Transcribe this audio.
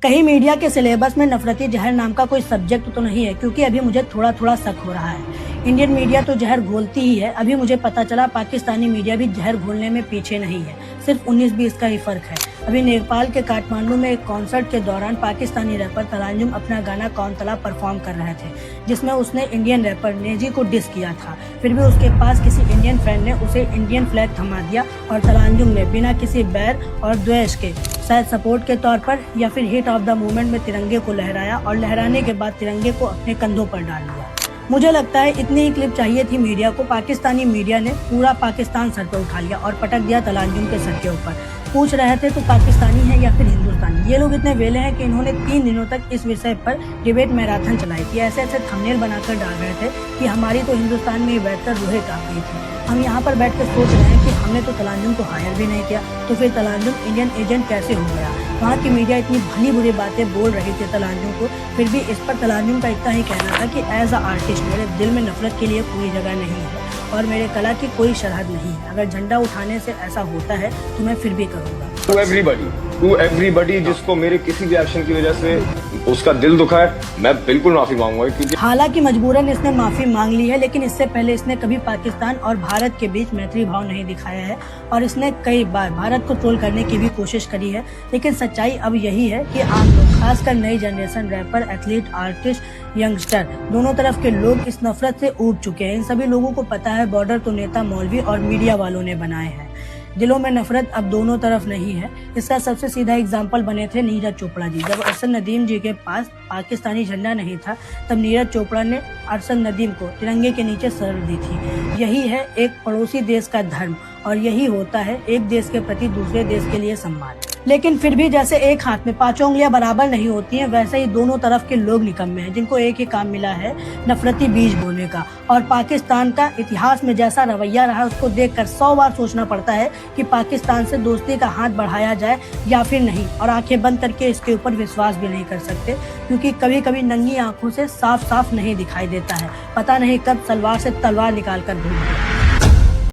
कहीं मीडिया के सिलेबस में नफरती जहर नाम का कोई सब्जेक्ट तो नहीं है, क्योंकि अभी मुझे थोड़ा थोड़ा शक हो रहा है। इंडियन मीडिया तो जहर घोलती ही है। अभी मुझे पता चला पाकिस्तानी मीडिया भी जहर घोलने में पीछे नहीं है, सिर्फ 19-20 का ही फर्क है। अभी नेपाल के काठमांडू में एक कॉन्सर्ट के दौरान पाकिस्तानी रैपर तलांजुम अपना गाना कौन तला परफॉर्म कर रहे थे, जिसमें उसने इंडियन रैपर नेजी को डिस किया था। फिर भी उसके पास किसी इंडियन फ्रेंड ने उसे इंडियन फ्लैग थमा दिया और तलांजुम ने बिना किसी बैर और द्वेष के, शायद सपोर्ट के तौर पर या फिर हिट ऑफ द मूवमेंट में तिरंगे को लहराया और लहराने के बाद तिरंगे को अपने कंधों पर डाल लिया। मुझे लगता है इतनी ही क्लिप चाहिए थी मीडिया को। पाकिस्तानी मीडिया ने पूरा पाकिस्तान सर पे उठा लिया और पटक दिया तलांजुम के सर के ऊपर। पूछ रहे थे तो पाकिस्तानी है या फिर हिंदुस्तानी। ये लोग इतने वेले हैं कि इन्होंने 3 दिनों तक इस विषय पर डिबेट मैराथन चलाई थी। ऐसे ऐसे थंबनेल बनाकर डाल रहे थे कि हमारी तो हिंदुस्तान में बैठकर रूहें कांप गई थी। हम यहाँ पर बैठ कर सोच रहे हैं कि हमने तो तलांजुम को हायर भी नहीं किया, तो फिर तलांजुम इंडियन एजेंट कैसे हो गया। वहाँ की मीडिया इतनी भली बुरी बातें बोल रही थी तलांजुम को, फिर भी इस पर तलांजुम का इतना ही कहना था कि एज अ आर्टिस्ट मेरे दिल में नफरत के लिए कोई जगह नहीं है और मेरे कला की कोई शरहद नहीं है। अगर झंडा उठाने से ऐसा होता है तो मैं फिर भी करूँगा। टू एवरीबडी जिसको मेरे किसी भी एक्शन की वजह से उसका दिल दुखा है, मैं बिल्कुल माफी मांगूंगा। क्योंकि हालांकि मजबूरन इसने माफी मांग ली है, लेकिन इससे पहले इसने कभी पाकिस्तान और भारत के बीच मैत्री भाव नहीं दिखाया है और इसने कई बार भारत को ट्रोल करने की भी कोशिश करी है। लेकिन सच्चाई अब यही है कि आम लोग, खासकर नई generation, rapper, athlete, artist, youngster, दोनों तरफ के लोग इस नफरत से ऊब चुके हैं। इन सभी लोगों को पता है बॉर्डर तो नेता, मौलवी और मीडिया वालों ने बनाए हैं। दिलों में नफरत अब दोनों तरफ नहीं है। इसका सबसे सीधा एग्जाम्पल बने थे नीरज चोपड़ा जी। जब अरशद नदीम जी के पास पाकिस्तानी झंडा नहीं था, तब नीरज चोपड़ा ने अरशद नदीम को तिरंगे के नीचे शरण दी थी। यही है एक पड़ोसी देश का धर्म और यही होता है एक देश के प्रति दूसरे देश के लिए सम्मान। लेकिन फिर भी जैसे एक हाथ में 5 उंगलियां बराबर नहीं होती हैं, वैसे ही दोनों तरफ के लोग निकम्मे हैं, जिनको एक ही काम मिला है नफरती बीज बोने का। और पाकिस्तान का इतिहास में जैसा रवैया रहा, उसको देखकर 100 बार सोचना पड़ता है कि पाकिस्तान से दोस्ती का हाथ बढ़ाया जाए या फिर नहीं। और आंखें बंद करके इसके ऊपर विश्वास भी नहीं कर सकते, क्योंकि कभी कभी नंगी आंखों से साफ साफ नहीं दिखाई देता है। पता नहीं कब सलवार से तलवार निकाल कर भूल गए।